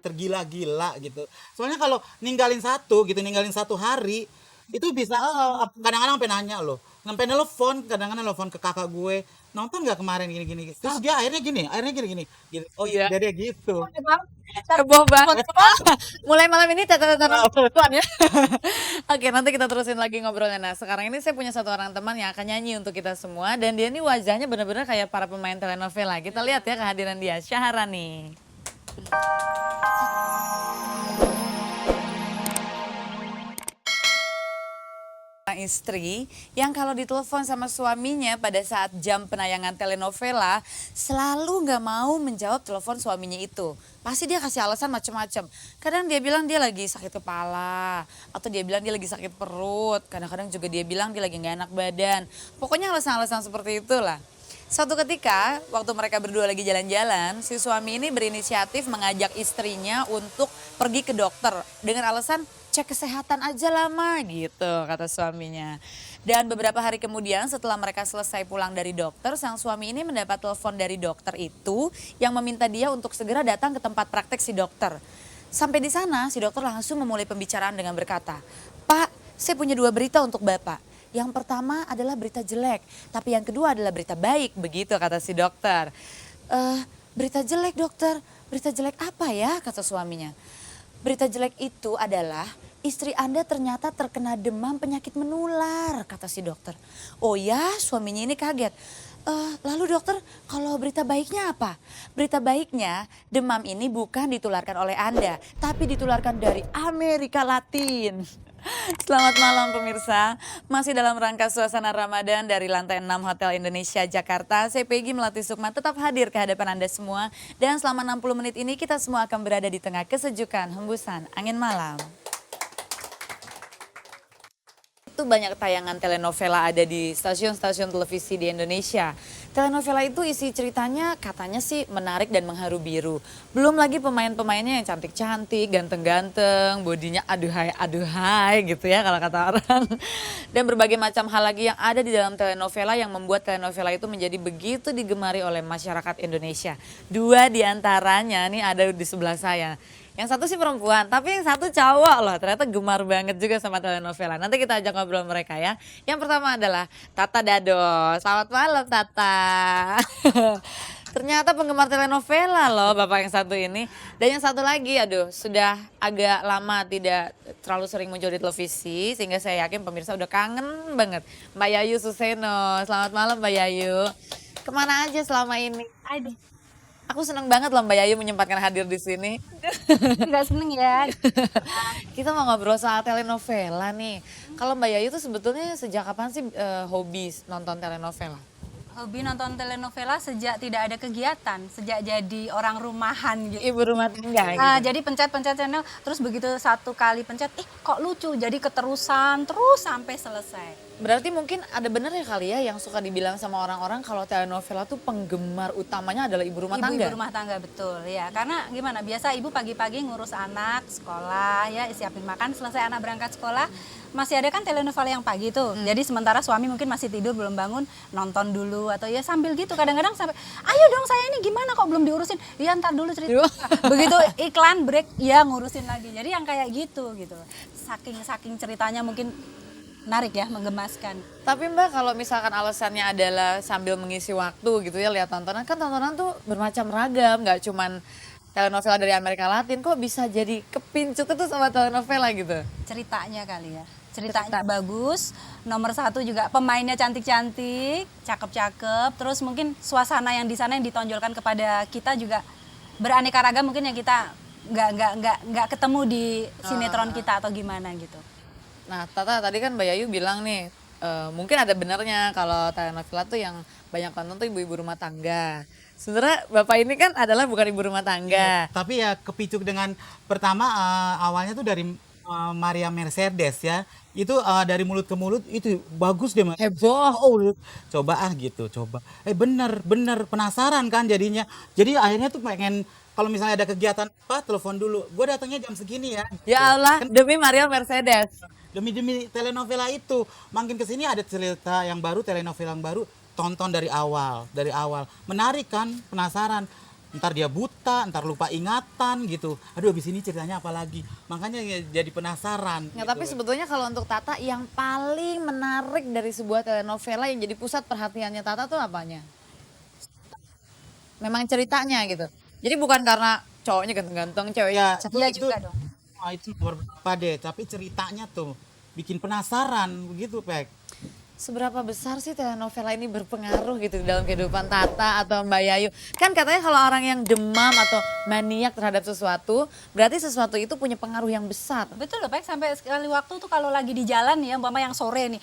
tergila-gila gitu. Soalnya kalau ninggalin satu hari itu bisa kadang-kadang sampai nanya loh, sampai nelfon, kadang-kadang nelfon ke kakak gue, nonton nggak kemarin gini-gini, terus dia akhirnya gini-gini gitu. Oh iya, dia gitu. Heboh banget. Mulai malam ini telepon ya. Oke, nanti kita terusin lagi ngobrolnya. Nah, sekarang ini saya punya satu orang teman yang akan nyanyi untuk kita semua dan dia ini wajahnya benar-benar kayak para pemain telenovela. Kita lihat ya kehadiran dia, Syaharani. Istri yang kalau ditelepon sama suaminya pada saat jam penayangan telenovela selalu nggak mau menjawab telepon suaminya itu. Pasti dia kasih alasan macam-macam. Kadang dia bilang dia lagi sakit kepala atau dia bilang dia lagi sakit perut. Kadang-kadang juga dia bilang dia lagi nggak enak badan. Pokoknya alasan-alasan seperti itulah. Suatu ketika waktu mereka berdua lagi jalan-jalan, si suami ini berinisiatif mengajak istrinya untuk pergi ke dokter dengan alasan cek kesehatan aja lama gitu kata suaminya. Dan beberapa hari kemudian setelah mereka selesai pulang dari dokter, sang suami ini mendapat telepon dari dokter itu yang meminta dia untuk segera datang ke tempat praktek si dokter. Sampai di sana si dokter langsung memulai pembicaraan dengan berkata, "Pak, saya punya 2 berita untuk Bapak. Yang pertama adalah berita jelek, tapi yang kedua adalah berita baik," begitu kata si dokter. Berita jelek dokter, berita jelek apa ya kata suaminya. Berita jelek itu adalah istri Anda ternyata terkena demam penyakit menular, kata si dokter. Oh ya, suaminya ini kaget. Lalu dokter, kalau berita baiknya apa? Berita baiknya, demam ini bukan ditularkan oleh Anda, tapi ditularkan dari Amerika Latin. Selamat malam pemirsa, masih dalam rangka suasana Ramadan dari lantai 6 Hotel Indonesia Jakarta. Saya Peggy Melati Sukma tetap hadir ke hadapan Anda semua. Dan selama 60 menit ini kita semua akan berada di tengah kesejukan hembusan angin malam. Itu banyak tayangan telenovela ada di stasiun-stasiun televisi di Indonesia. Telenovela itu isi ceritanya katanya sih menarik dan mengharu biru. Belum lagi pemain-pemainnya yang cantik-cantik, ganteng-ganteng, bodinya aduhai gitu ya kalau kata orang. Dan berbagai macam hal lagi yang ada di dalam telenovela yang membuat telenovela itu menjadi begitu digemari oleh masyarakat Indonesia. 2 diantaranya nih ada di sebelah saya. Yang satu sih perempuan, tapi yang satu cowok loh. Ternyata gemar banget juga sama telenovela. Nanti kita ajak ngobrol mereka ya. Yang pertama adalah Tata Dado. Selamat malam Tata. Ternyata penggemar telenovela loh Bapak yang satu ini. Dan yang satu lagi aduh sudah agak lama tidak terlalu sering muncul di televisi. Sehingga saya yakin pemirsa udah kangen banget. Mbak Yayu Suseno. Selamat malam Mbak Yayu. Kemana aja selama ini? Aduh. Aku seneng banget loh Mbak Yayu menyempatkan hadir di sini. Nggak seneng ya. Kita mau ngobrol soal telenovela nih. Kalau Mbak Yayu tuh sebetulnya sejak kapan sih hobi nonton telenovela? Hobi nonton telenovela sejak tidak ada kegiatan, sejak jadi orang rumahan gitu. Ibu rumah tangga gitu. Jadi pencet-pencet channel, terus begitu satu kali pencet, kok lucu, jadi keterusan terus sampai selesai. Berarti mungkin ada bener ya kali ya yang suka dibilang sama orang-orang kalau telenovela tuh penggemar utamanya adalah ibu rumah tangga. Ibu rumah tangga betul ya, karena gimana biasa ibu pagi-pagi ngurus anak sekolah ya, siapin makan, selesai anak berangkat sekolah masih ada kan telenovela yang pagi tuh. Jadi sementara suami mungkin masih tidur belum bangun, nonton dulu atau ya sambil gitu kadang-kadang sampai ayo dong saya ini gimana kok belum diurusin, ya ntar dulu cerita. Begitu iklan break ya ngurusin lagi, jadi yang kayak gitu saking ceritanya mungkin menarik ya, menggemaskan. Tapi Mbak kalau misalkan alasannya adalah sambil mengisi waktu gitu ya lihat tontonan, kan tontonan tuh bermacam ragam, nggak cuman telenovela dari Amerika Latin, kok bisa jadi kepincut itu sama telenovela gitu? Ceritanya kali ya, ceritanya bagus, nomor satu juga pemainnya cantik-cantik, cakep-cakep, terus mungkin suasana yang di sana yang ditonjolkan kepada kita juga beraneka ragam mungkin yang kita nggak ketemu di sinetron kita atau gimana gitu. Nah Tata tadi kan Mbak Yayu bilang nih, mungkin ada benernya kalau telenovela tuh yang banyak tonton tuh ibu-ibu rumah tangga. Sebenarnya Bapak ini kan adalah bukan ibu rumah tangga. Tapi ya kepicuk dengan pertama awalnya tuh dari Maria Mercedes ya. Itu dari mulut ke mulut itu bagus deh Mas. Heboh. Oh, coba gitu, coba. Bener penasaran kan jadinya. Jadi akhirnya tuh pengen kalau misalnya ada kegiatan apa telepon dulu. Gue datangnya jam segini ya. Ya Allah, demi Maria Mercedes. Demi telenovela itu. Makin kesini ada cerita yang baru, telenovela yang baru, tonton dari awal. Menarik kan, penasaran. ntar dia buta, ntar lupa ingatan gitu. Aduh, habis ini ceritanya apa lagi? Makanya ya jadi penasaran. Nggak, gitu. tapi sebetulnya kalau untuk Tata yang paling menarik dari sebuah telenovela yang jadi pusat perhatiannya Tata tuh apanya? Memang ceritanya gitu. Jadi bukan karena cowoknya ganteng-ganteng, ceweknya Ya, Iya juga dong. itu nomor berapa deh, tapi ceritanya tuh bikin penasaran begitu, Pek. seberapa besar sih telenovela ini berpengaruh gitu di dalam kehidupan Tata atau Mbak Yayu? Kan katanya kalau orang yang demam atau maniak terhadap sesuatu, berarti sesuatu itu punya pengaruh yang besar. Betul loh, Pak. Sampai sekali waktu tuh kalau lagi di jalan nih ya, umpama yang sore nih.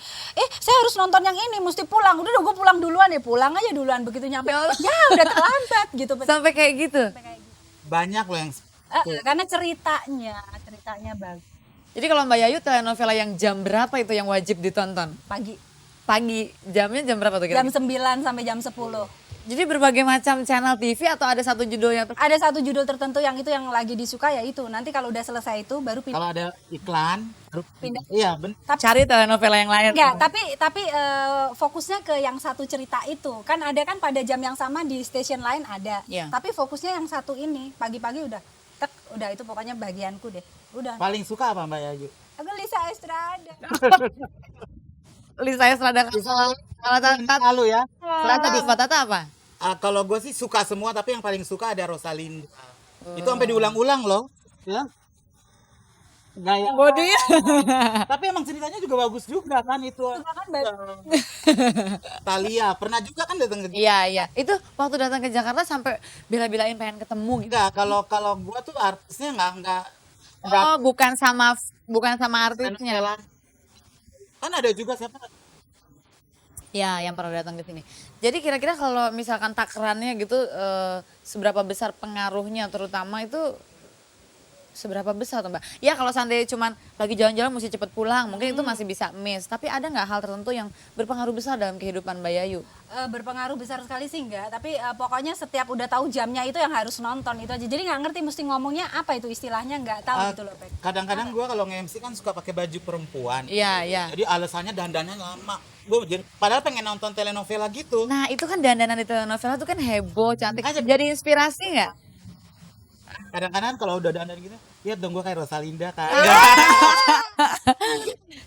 Saya harus nonton yang ini, mesti pulang. Udah gue pulang duluan ya, pulang aja duluan. Begitu nyampe, ya udah terlambat gitu. Sampai kayak gitu. Banyak loh yang Karena ceritanya bagus. Jadi kalau Mbak Yayu telenovela yang jam berapa itu yang wajib ditonton? Pagi, Pagi, jamnya jam berapa tuh jam kira-kira? 9 sampai jam 10. Jadi berbagai macam channel TV atau ada satu judul yang Ada satu judul tertentu yang itu yang lagi disuka ya itu. Nanti kalau udah selesai itu baru pindah. kalau ada iklan, Pindah. iya bener. cari telenovela yang lain? Enggak, tapi fokusnya ke yang satu cerita itu. Kan ada kan pada jam yang sama di stasiun lain ada. Iya. Tapi fokusnya yang satu ini. Pagi-pagi udah udah itu pokoknya bagianku deh. Udah. Paling suka apa Mbak Yayu? Aku Lisa Estrada. Lisa Estrada. Kalau Tata, Lalu ya. Tata apa? Kalau gue sih suka semua, tapi yang paling suka ada Rosalinda. Itu sampai diulang-ulang loh. Ya. Gaya. Bodinya. Tapi emang ceritanya juga bagus juga kan itu. Kan baru- Talia pernah juga kan datang ke Iya. Itu waktu datang ke Jakarta sampai bela-belain pengen ketemu gitu. Enggak, kalau gua tuh artisnya enggak Oh, bukan sama artisnya. kan ada juga siapa? Ya, yang pernah datang ke sini. Jadi kira-kira kalau misalkan takarannya gitu seberapa besar pengaruhnya terutama itu seberapa besar tuh Mbak? Ya kalau seandainya cuman lagi jalan-jalan mesti cepet pulang, mungkin itu masih bisa miss. Tapi ada nggak hal tertentu yang berpengaruh besar dalam kehidupan Mbak Yayu? berpengaruh besar sekali sih enggak, tapi pokoknya setiap udah tahu jamnya itu yang harus nonton itu aja. Jadi nggak ngerti mesti ngomongnya apa itu istilahnya nggak tahu gitu loh, Pek. Kadang-kadang gua kalau nge-MC kan suka pakai baju perempuan. Iya. Jadi alasannya dandannya lama. Padahal pengen nonton telenovela gitu. Nah itu kan dandanan di telenovela tuh kan heboh, cantik. Jadi inspirasi nggak? Kadang-kadang kalau udah dandan gitu, lihat dong gua kayak Rosalinda kan.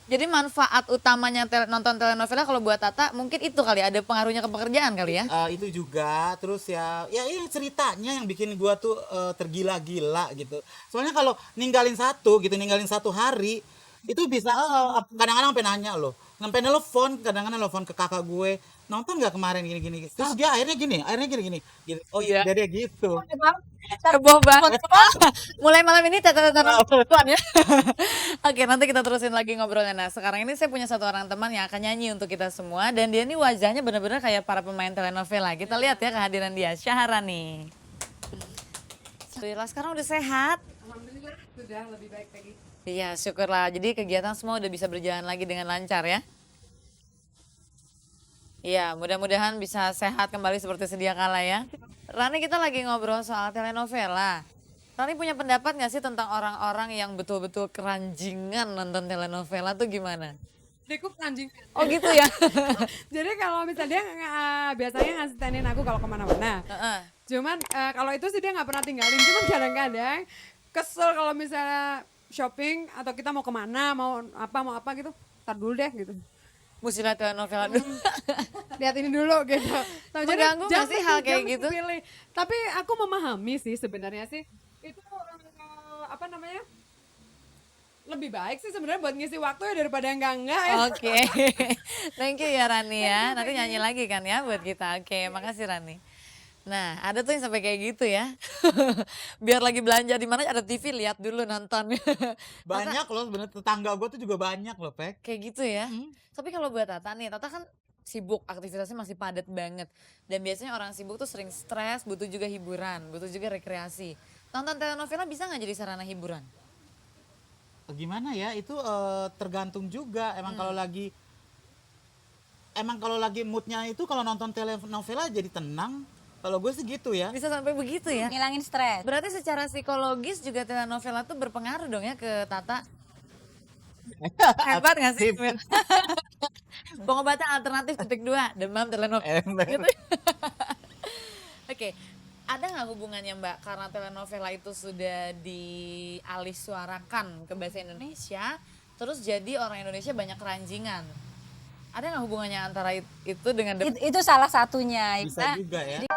Jadi manfaat utamanya nonton telenovela kalau buat Tata mungkin itu kali ada pengaruhnya ke pekerjaan kali ya? Itu juga terus ya ini ceritanya yang bikin gua tuh tergila-gila gitu. Soalnya kalau ninggalin satu hari itu bisa kadang-kadang sampai nanya loh, sampai kadang-kadang nelfon ke kakak gue, nonton nggak kemarin gini-gini. Terus dia akhirnya gini. Oh iya, dia gitu. Heboh banget. Mulai malam ini catatan tuan ya. Oke, nanti kita terusin lagi ngobrolnya. Nah, sekarang ini saya punya satu orang teman yang akan nyanyi untuk kita semua dan dia ini wajahnya benar-benar kayak para pemain telenovela. Kita lihat ya kehadiran dia, Syaharani. Alhamdulillah sekarang udah sehat. Alhamdulillah sudah lebih baik lagi. Iya, syukurlah. Jadi kegiatan semua udah bisa berjalan lagi dengan lancar ya. Iya, mudah-mudahan bisa sehat kembali seperti sedia kala ya. Rani, kita lagi ngobrol soal telenovela. Rani punya pendapat nggak sih tentang orang-orang yang betul-betul keranjingan nonton telenovela tuh gimana? Cukup anjing. Oh gitu ya? Jadi kalau misalnya dia biasanya ngasih aku kalau kemana-mana. Heeh. Cuman kalau itu sih dia nggak pernah tinggalin. Cuman kadang-kadang kesel kalau misalnya shopping atau kita mau kemana, mau apa gitu. Ntar dulu deh gitu. Mesti lihat telenovela dulu. Lihat ini dulu gitu. Nah, Mengganggu nggak sih hal kayak jangan gitu? pilih. Tapi aku memahami sih sebenarnya sih. Itu apa namanya? Lebih baik sih sebenarnya buat ngisi waktu ya daripada enggak ya. Oke, thank you ya Rani ya. Nanti nyanyi lagi kan ya buat kita. Oke, makasih Rani. Nah, ada tuh yang sampai kayak gitu ya. Biar lagi belanja di mana ada TV, lihat dulu nonton. Banyak loh sebenarnya, tetangga gue tuh juga banyak loh, Pek. Kayak gitu ya. Tapi kalau buat Tata nih, Tata kan sibuk, aktivitasnya masih padat banget. Dan biasanya orang sibuk tuh sering stres, butuh juga hiburan, butuh juga rekreasi. Nonton telenovela bisa nggak jadi sarana hiburan? Gimana ya, itu tergantung juga. Emang kalau lagi moodnya itu kalau nonton telenovela jadi tenang. Kalau gue sih gitu ya. Bisa sampai begitu ya? Ngilangin stres. Berarti secara psikologis juga telenovela tuh berpengaruh dong ya ke Tata? Hebat gak sih? Pengobatan alternatif titik 2, demam telenovela. Gitu. Oke, Ada nggak hubungannya Mbak karena telenovela itu sudah dialihsuarakan ke bahasa Indonesia, terus jadi orang Indonesia banyak keranjingan? Ada nggak hubungannya antara itu dengan Itu salah satunya. Bisa juga ya.